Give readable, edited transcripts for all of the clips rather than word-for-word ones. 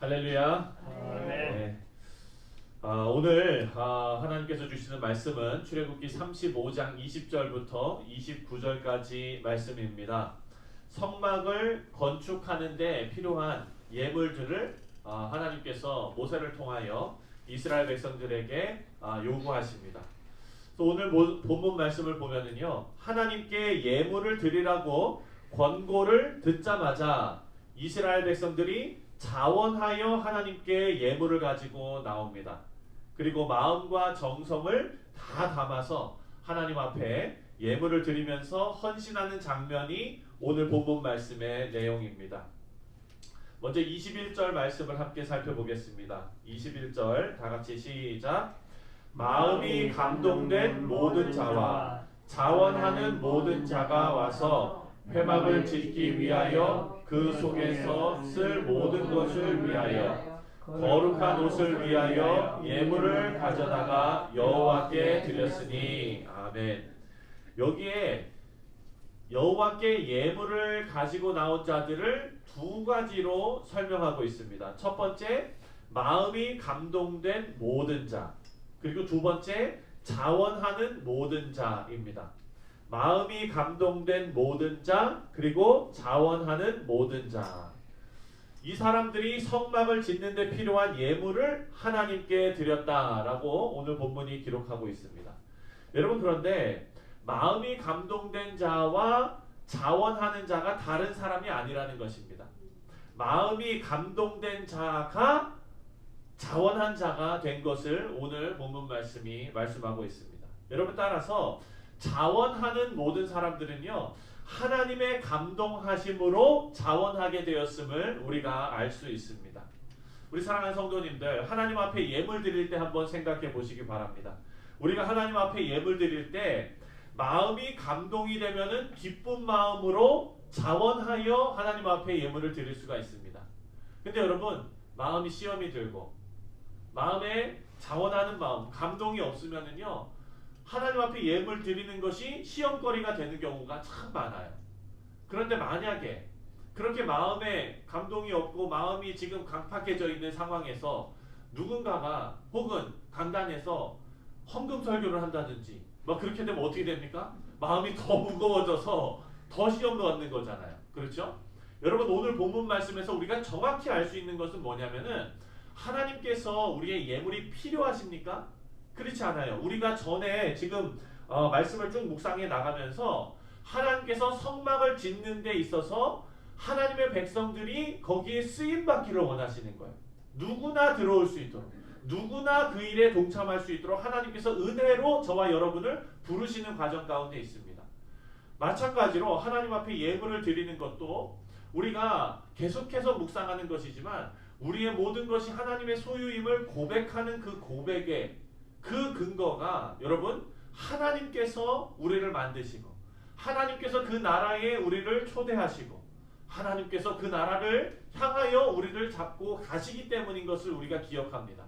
할렐루야. 네. 오늘 하나님께서 주시는 말씀은 출애굽기 35장 20절부터 29절까지 말씀입니다. 성막을 건축하는 데 필요한 예물들을 하나님께서 모세를 통하여 이스라엘 백성들에게 요구하십니다. 또 오늘 본문 말씀을 보면은요, 하나님께 예물을 드리라고 권고를 듣자마자 이스라엘 백성들이 자원하여 하나님께 예물을 가지고 나옵니다. 그리고 마음과 정성을 다 담아서 하나님 앞에 예물을 드리면서 헌신하는 장면이 오늘 본문 말씀의 내용입니다. 먼저 21절 말씀을 함께 살펴보겠습니다. 21절 다 같이 시작. 마음이 감동된 모든 자와 자원하는 모든 자가 와서 회막을 짓기 위하여 그 속에서 쓸 모든 것을 위하여 거룩한 옷을 위하여 예물을 가져다가 여호와께 드렸으니. 아멘. 여기에 여호와께 예물을 가지고 나온 자들을 두 가지로 설명하고 있습니다. 첫 번째, 마음이 감동된 모든 자, 그리고 두 번째, 자원하는 모든 자입니다. 마음이 감동된 모든 자, 그리고 자원하는 모든 자. 이 사람들이 성막을 짓는 데 필요한 예물을 하나님께 드렸다라고 오늘 본문이 기록하고 있습니다. 여러분, 그런데 마음이 감동된 자와 자원하는 자가 다른 사람이 아니라는 것입니다. 마음이 감동된 자가 자원한 자가 된 것을 오늘 본문 말씀이 말씀하고 있습니다. 여러분, 따라서 자원하는 모든 사람들은요, 하나님의 감동하심으로 자원하게 되었음을 우리가 알 수 있습니다. 우리 사랑하는 성도님들, 하나님 앞에 예물 드릴 때 한번 생각해 보시기 바랍니다. 우리가 하나님 앞에 예물 드릴 때 마음이 감동이 되면은 기쁜 마음으로 자원하여 하나님 앞에 예물을 드릴 수가 있습니다. 근데 여러분, 마음이 시험이 들고 마음에 자원하는 마음, 감동이 없으면은요, 하나님 앞에 예물 드리는 것이 시험거리가 되는 경우가 참 많아요. 그런데 만약에 그렇게 마음에 감동이 없고 마음이 지금 강팍해져 있는 상황에서 누군가가 혹은 강단에서 헌금 설교를 한다든지 그렇게 되면 어떻게 됩니까? 마음이 더 무거워져서 더 시험 넣는 거잖아요. 그렇죠? 여러분, 오늘 본문 말씀에서 우리가 정확히 알 수 있는 것은 뭐냐면은, 하나님께서 우리의 예물이 필요하십니까? 그렇지 않아요. 우리가 전에 지금 말씀을 쭉 묵상해 나가면서 하나님께서 성막을 짓는 데 있어서 하나님의 백성들이 거기에 쓰임받기를 원하시는 거예요. 누구나 들어올 수 있도록, 누구나 그 일에 동참할 수 있도록 하나님께서 은혜로 저와 여러분을 부르시는 과정 가운데 있습니다. 마찬가지로 하나님 앞에 예물을 드리는 것도 우리가 계속해서 묵상하는 것이지만, 우리의 모든 것이 하나님의 소유임을 고백하는 그 고백의 그 근거가, 여러분, 하나님께서 우리를 만드시고 하나님께서 그 나라에 우리를 초대하시고 하나님께서 그 나라를 향하여 우리를 잡고 가시기 때문인 것을 우리가 기억합니다.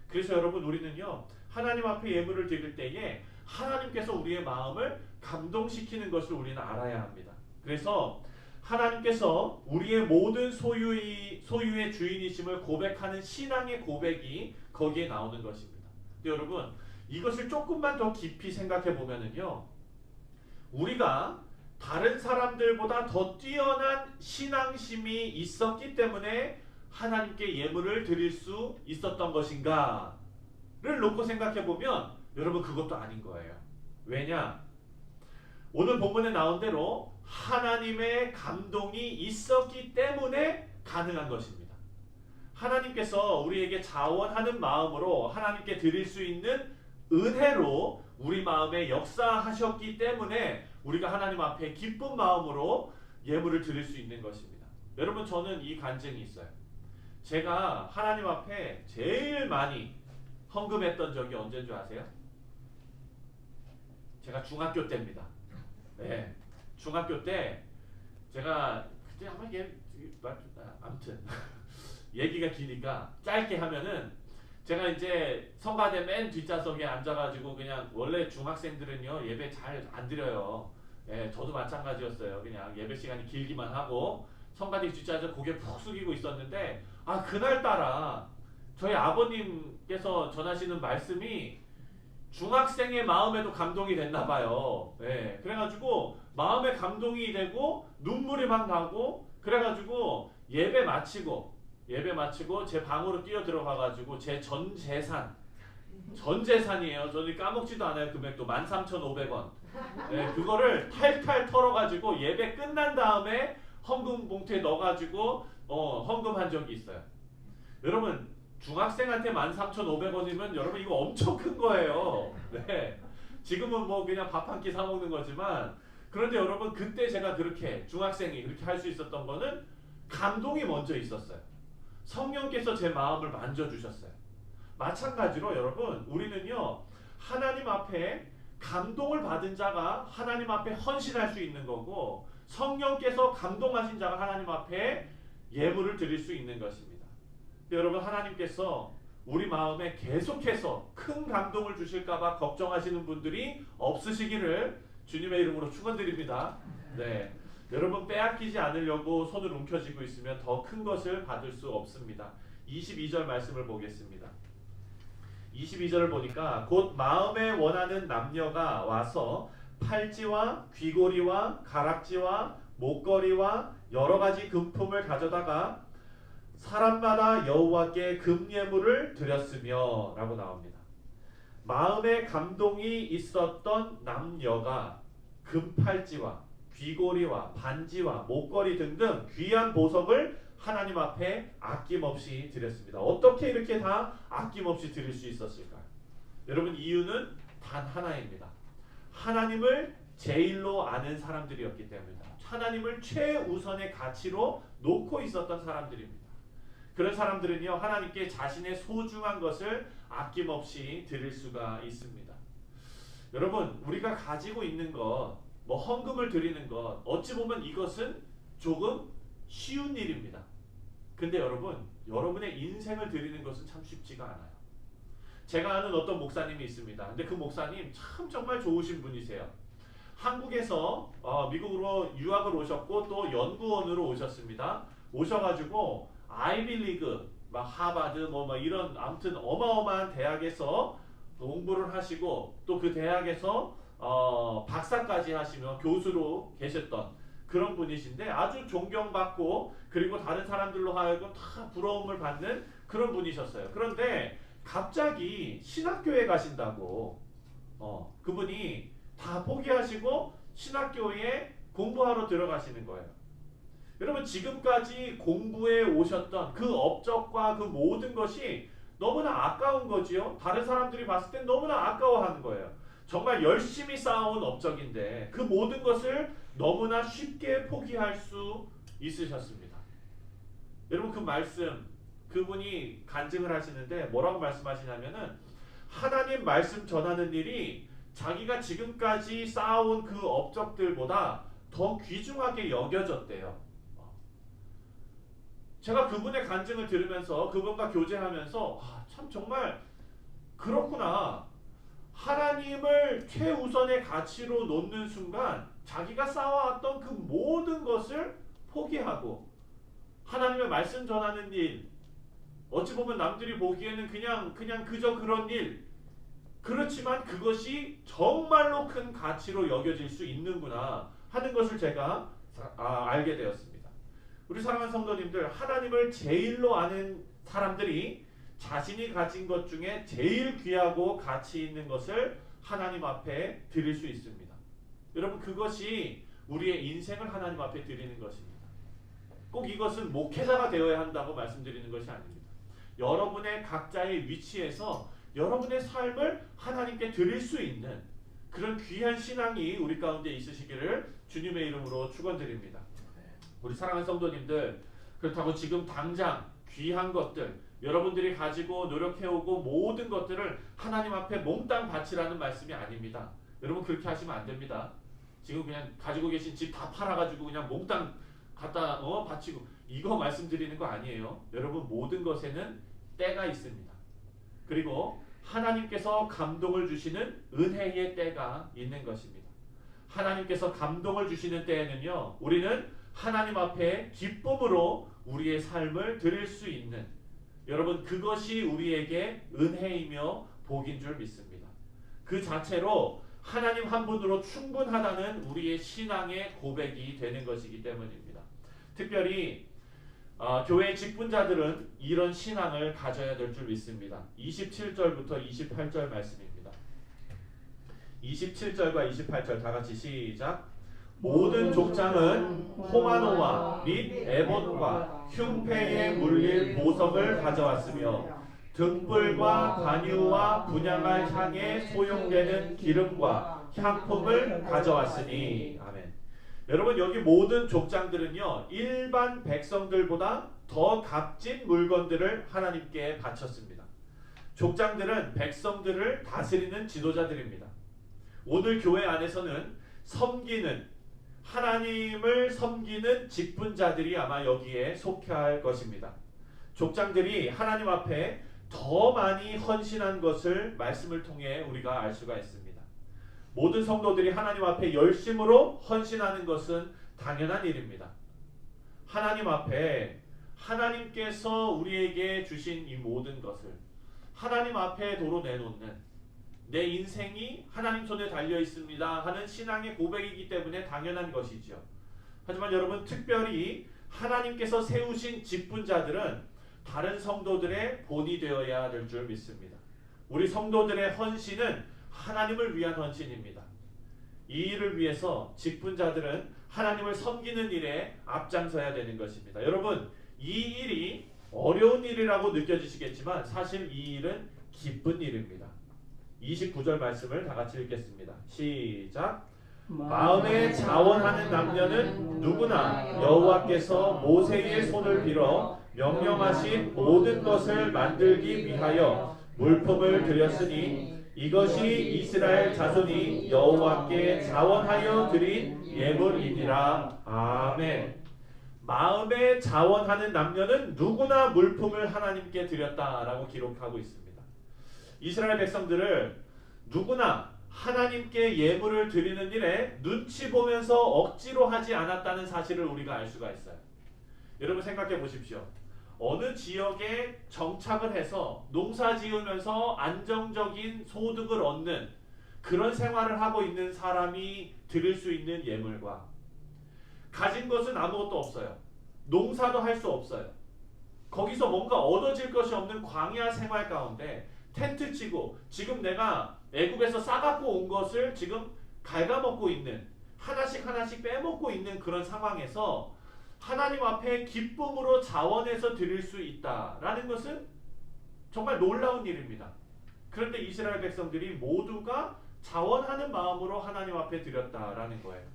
그래서 여러분, 우리는요, 하나님 앞에 예물을 드릴 때에 하나님께서 우리의 마음을 감동시키는 것을 우리는 알아야 합니다. 그래서 하나님께서 우리의 모든 소유의 주인이심을 고백하는 신앙의 고백이 거기에 나오는 것입니다. 여러분, 이것을 조금만 더 깊이 생각해 보면은요, 우리가 다른 사람들보다 더 뛰어난 신앙심이 있었기 때문에 하나님께 예물을 드릴 수 있었던 것인가를 놓고 생각해 보면, 여러분, 그것도 아닌 거예요. 왜냐? 오늘 본문에 나온 대로 하나님의 감동이 있었기 때문에 가능한 것입니다. 하나님께서 우리에게 자원하는 마음으로 하나님께 드릴 수 있는 은혜로 우리 마음에 역사하셨기 때문에 우리가 하나님 앞에 기쁜 마음으로 예물을 드릴 수 있는 것입니다. 여러분, 저는 이 간증이 있어요. 제가 하나님 앞에 제일 많이 헌금했던 적이 언제인 줄 아세요? 제가 중학교 때입니다. 네, 중학교 때 제가 그때 아마 아무튼 얘기가 기니까 짧게 하면은, 제가 이제 성가대 맨 뒷좌석에 앉아가지고, 그냥 원래 중학생들은요 예배 잘 안 드려요. 예, 저도 마찬가지였어요. 그냥 예배 시간이 길기만 하고 성가대 진짜 고개 푹 숙이고 있었는데 그날따라 저희 아버님께서 전하시는 말씀이 중학생의 마음에도 감동이 됐나 봐요. 예, 그래가지고 마음에 감동이 되고 눈물이 막 나고 그래가지고 예배 마치고 제 방으로 뛰어 들어가가지고 제 전 재산이에요. 저는 까먹지도 않아요. 금액도 13,500원. 네, 그거를 탈탈 털어가지고 예배 끝난 다음에 헌금 봉투에 넣어가지고 헌금한 적이 있어요. 여러분 중학생한테 13,500원이면 여러분 이거 엄청 큰 거예요. 네. 지금은 뭐 그냥 밥 한 끼 사 먹는 거지만 그런데 여러분 그때 제가 그렇게 중학생이 그렇게 할 수 있었던 거는 감동이 먼저 있었어요. 성령께서 제 마음을 만져주셨어요. 마찬가지로 여러분 우리는요 하나님 앞에 감동을 받은 자가 하나님 앞에 헌신할 수 있는 거고 성령께서 감동하신 자가 하나님 앞에 예물을 드릴 수 있는 것입니다. 여러분 하나님께서 우리 마음에 계속해서 큰 감동을 주실까봐 걱정하시는 분들이 없으시기를 주님의 이름으로 축원드립니다. 네, 여러분 빼앗기지 않으려고 손을 움켜쥐고 있으면 더 큰 것을 받을 수 없습니다. 22절 말씀을 보겠습니다. 22절을 보니까 곧 마음에 원하는 남녀가 와서 팔찌와 귀고리와 가락지와 목걸이와 여러 가지 금품을 가져다가 사람마다 여호와께 금예물을 드렸으며 라고 나옵니다. 마음에 감동이 있었던 남녀가 금팔찌와 귀고리와 반지와 목걸이 등등 귀한 보석을 하나님 앞에 아낌없이 드렸습니다. 어떻게 이렇게 다 아낌없이 드릴 수 있었을까요? 여러분 이유는 단 하나입니다. 하나님을 제일로 아는 사람들이었기 때문입니다. 하나님을 최우선의 가치로 놓고 있었던 사람들입니다. 그런 사람들은요 하나님께 자신의 소중한 것을 아낌없이 드릴 수가 있습니다. 여러분 우리가 가지고 있는 것, 뭐 헌금을 드리는 것 어찌 보면 이것은 조금 쉬운 일입니다. 근데 여러분 여러분의 인생을 드리는 것은 참 쉽지가 않아요. 제가 아는 어떤 목사님이 있습니다. 근데 그 목사님 참 정말 좋으신 분이세요. 한국에서 미국으로 유학을 오셨고 또 연구원으로 오셨습니다. 오셔가지고 아이비리그, 막 하버드 뭐 이런 아무튼 어마어마한 대학에서 공부를 하시고 또 그 대학에서 박사까지 하시며 교수로 계셨던 그런 분이신데 아주 존경받고 그리고 다른 사람들로 하여금 다 부러움을 받는 그런 분이셨어요. 그런데 갑자기 신학교에 가신다고 그분이 다 포기하시고 신학교에 공부하러 들어가시는 거예요. 여러분 지금까지 공부해 오셨던 그 업적과 그 모든 것이 너무나 아까운 거지요. 다른 사람들이 봤을 땐 너무나 아까워하는 거예요. 정말 열심히 쌓아온 업적인데 그 모든 것을 너무나 쉽게 포기할 수 있으셨습니다. 여러분 그 말씀 그분이 간증을 하시는데 뭐라고 말씀하시냐면은 하나님 말씀 전하는 일이 자기가 지금까지 쌓아온 그 업적들보다 더 귀중하게 여겨졌대요. 제가 그분의 간증을 들으면서 그분과 교제하면서 참 정말 그렇구나. 하나님을 최우선의 가치로 놓는 순간 자기가 쌓아왔던 그 모든 것을 포기하고 하나님의 말씀 전하는 일, 어찌 보면 남들이 보기에는 그냥 그저 그런 일, 그렇지만 그것이 정말로 큰 가치로 여겨질 수 있는구나 하는 것을 제가 알게 되었습니다. 우리 사랑하는 성도님들, 하나님을 제일로 아는 사람들이 자신이 가진 것 중에 제일 귀하고 가치 있는 것을 하나님 앞에 드릴 수 있습니다. 여러분 그것이 우리의 인생을 하나님 앞에 드리는 것입니다. 꼭 이것은 목회자가 되어야 한다고 말씀드리는 것이 아닙니다. 여러분의 각자의 위치에서 여러분의 삶을 하나님께 드릴 수 있는 그런 귀한 신앙이 우리 가운데 있으시기를 주님의 이름으로 축원드립니다. 우리 사랑하는 성도님들, 그렇다고 지금 당장 귀한 것들 여러분들이 가지고 노력해오고 모든 것들을 하나님 앞에 몽땅 바치라는 말씀이 아닙니다. 여러분 그렇게 하시면 안 됩니다. 지금 그냥 가지고 계신 집 다 팔아가지고 그냥 몽땅 갖다 바치고 이거 말씀드리는 거 아니에요. 여러분 모든 것에는 때가 있습니다. 그리고 하나님께서 감동을 주시는 은혜의 때가 있는 것입니다. 하나님께서 감동을 주시는 때에는요 우리는 하나님 앞에 기쁨으로 우리의 삶을 드릴 수 있는, 여러분 그것이 우리에게 은혜이며 복인 줄 믿습니다. 그 자체로 하나님 한 분으로 충분하다는 우리의 신앙의 고백이 되는 것이기 때문입니다. 특별히 교회 직분자들은 이런 신앙을 가져야 될 줄 믿습니다. 27절부터 28절 말씀입니다. 27절과 28절 다 같이 시작. 모든 족장은 호마노와 및 에봇과 흉패에 물릴 보석을 가져왔으며 등불과 관유와 분향할 향에 소용되는 기름과 향품을 가져왔으니. 아멘. 여러분 여기 모든 족장들은요 일반 백성들보다 더 값진 물건들을 하나님께 바쳤습니다. 족장들은 백성들을 다스리는 지도자들입니다. 오늘 교회 안에서는 섬기는, 하나님을 섬기는 직분자들이 아마 여기에 속할 것입니다. 족장들이 하나님 앞에 더 많이 헌신한 것을 말씀을 통해 우리가 알 수가 있습니다. 모든 성도들이 하나님 앞에 열심으로 헌신하는 것은 당연한 일입니다. 하나님 앞에 하나님께서 우리에게 주신 이 모든 것을 하나님 앞에 도로 내놓는, 내 인생이 하나님 손에 달려 있습니다 하는 신앙의 고백이기 때문에 당연한 것이죠. 하지만 여러분 특별히 하나님께서 세우신 직분자들은 다른 성도들의 본이 되어야 될 줄 믿습니다. 우리 성도들의 헌신은 하나님을 위한 헌신입니다. 이 일을 위해서 직분자들은 하나님을 섬기는 일에 앞장서야 되는 것입니다. 여러분 이 일이 어려운 일이라고 느껴지시겠지만 사실 이 일은 기쁜 일입니다. 29절 말씀을 다 같이 읽겠습니다. 시작. 마음에 자원하는 남녀는 누구나 여호와께서 모세의 손을 빌어 명령하신 모든 것을 만들기 위하여 물품을 드렸으니 이것이 이스라엘 자손이 여호와께 자원하여 드린 예물이니라. 아멘. 마음에 자원하는 남녀는 누구나 물품을 하나님께 드렸다라고 기록하고 있습니다. 이스라엘 백성들을 누구나 하나님께 예물을 드리는 일에 눈치 보면서 억지로 하지 않았다는 사실을 우리가 알 수가 있어요. 여러분 생각해 보십시오. 어느 지역에 정착을 해서 농사 지으면서 안정적인 소득을 얻는 그런 생활을 하고 있는 사람이 드릴 수 있는 예물과 가진 것은 아무것도 없어요. 농사도 할 수 없어요. 거기서 뭔가 얻어질 것이 없는 광야 생활 가운데 텐트 치고 지금 내가 애굽에서 싸갖고 온 것을 지금 갉아먹고 있는, 하나씩 하나씩 빼먹고 있는 그런 상황에서 하나님 앞에 기쁨으로 자원해서 드릴 수 있다라는 것은 정말 놀라운 일입니다. 그런데 이스라엘 백성들이 모두가 자원하는 마음으로 하나님 앞에 드렸다라는 거예요.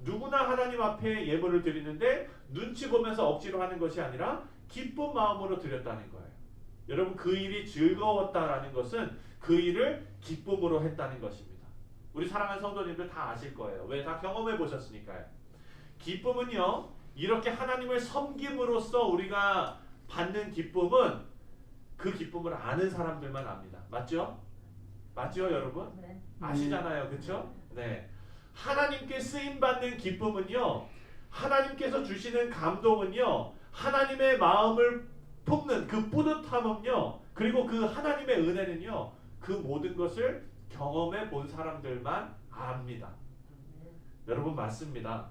누구나 하나님 앞에 예물을 드리는데 눈치 보면서 억지로 하는 것이 아니라 기쁜 마음으로 드렸다는 거예요. 여러분 그 일이 즐거웠다라는 것은 그 일을 기쁨으로 했다는 것입니다. 우리 사랑하는 성도님들 다 아실 거예요. 왜? 다 경험해 보셨으니까요. 기쁨은요 이렇게 하나님을 섬김으로써 우리가 받는 기쁨은 그 기쁨을 아는 사람들만 압니다. 맞죠? 맞죠 여러분? 네. 아시잖아요. 그렇죠? 네. 하나님께 쓰임받는 기쁨은요 하나님께서 주시는 감동은요 하나님의 마음을 품는 그 뿌듯함은요 그리고 그 하나님의 은혜는요 그 모든 것을 경험해 본 사람들만 압니다. 여러분 맞습니다.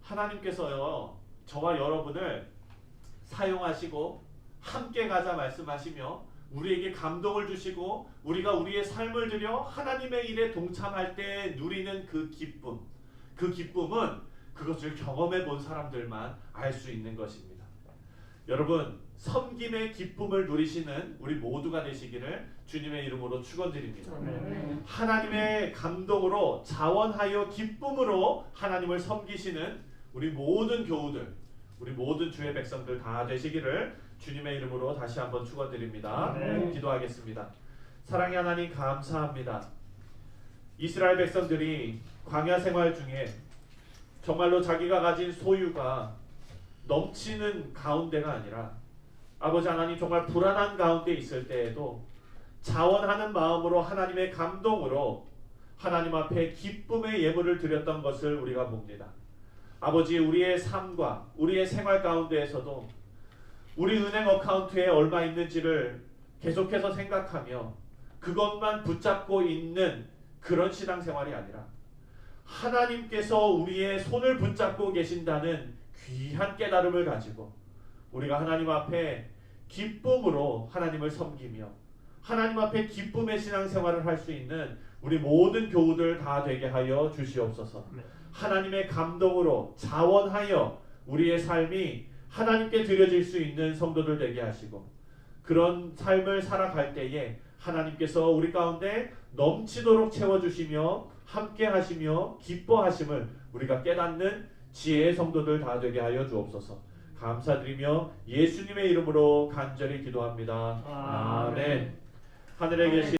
하나님께서요 저와 여러분을 사용하시고 함께 가자 말씀하시며 우리에게 감동을 주시고 우리가 우리의 삶을 들여 하나님의 일에 동참할 때 누리는 그 기쁨, 그 기쁨은 그것을 경험해 본 사람들만 알 수 있는 것입니다. 여러분 섬김의 기쁨을 누리시는 우리 모두가 되시기를 주님의 이름으로 축원드립니다. 하나님의 감동으로 자원하여 기쁨으로 하나님을 섬기시는 우리 모든 교우들, 우리 모든 주의 백성들 다 되시기를 주님의 이름으로 다시 한번 축원드립니다. 기도하겠습니다. 사랑의 하나님 감사합니다. 이스라엘 백성들이 광야 생활 중에 정말로 자기가 가진 소유가 넘치는 가운데가 아니라 아버지 하나님 정말 불안한 가운데 있을 때에도 자원하는 마음으로 하나님의 감동으로 하나님 앞에 기쁨의 예물을 드렸던 것을 우리가 봅니다. 아버지, 우리의 삶과 우리의 생활 가운데에서도 우리 은행 어카운트에 얼마 있는지를 계속해서 생각하며 그것만 붙잡고 있는 그런 신앙생활이 아니라 하나님께서 우리의 손을 붙잡고 계신다는 귀한 깨달음을 가지고 우리가 하나님 앞에 기쁨으로 하나님을 섬기며 하나님 앞에 기쁨의 신앙생활을 할 수 있는 우리 모든 교우들 다 되게 하여 주시옵소서. 하나님의 감동으로 자원하여 우리의 삶이 하나님께 드려질 수 있는 성도들 되게 하시고 그런 삶을 살아갈 때에 하나님께서 우리 가운데 넘치도록 채워주시며 함께 하시며 기뻐하심을 우리가 깨닫는 지혜의 성도들 다 되게 하여 주옵소서. 감사드리며 예수님의 이름으로 간절히 기도합니다. 아멘. 하늘에 계신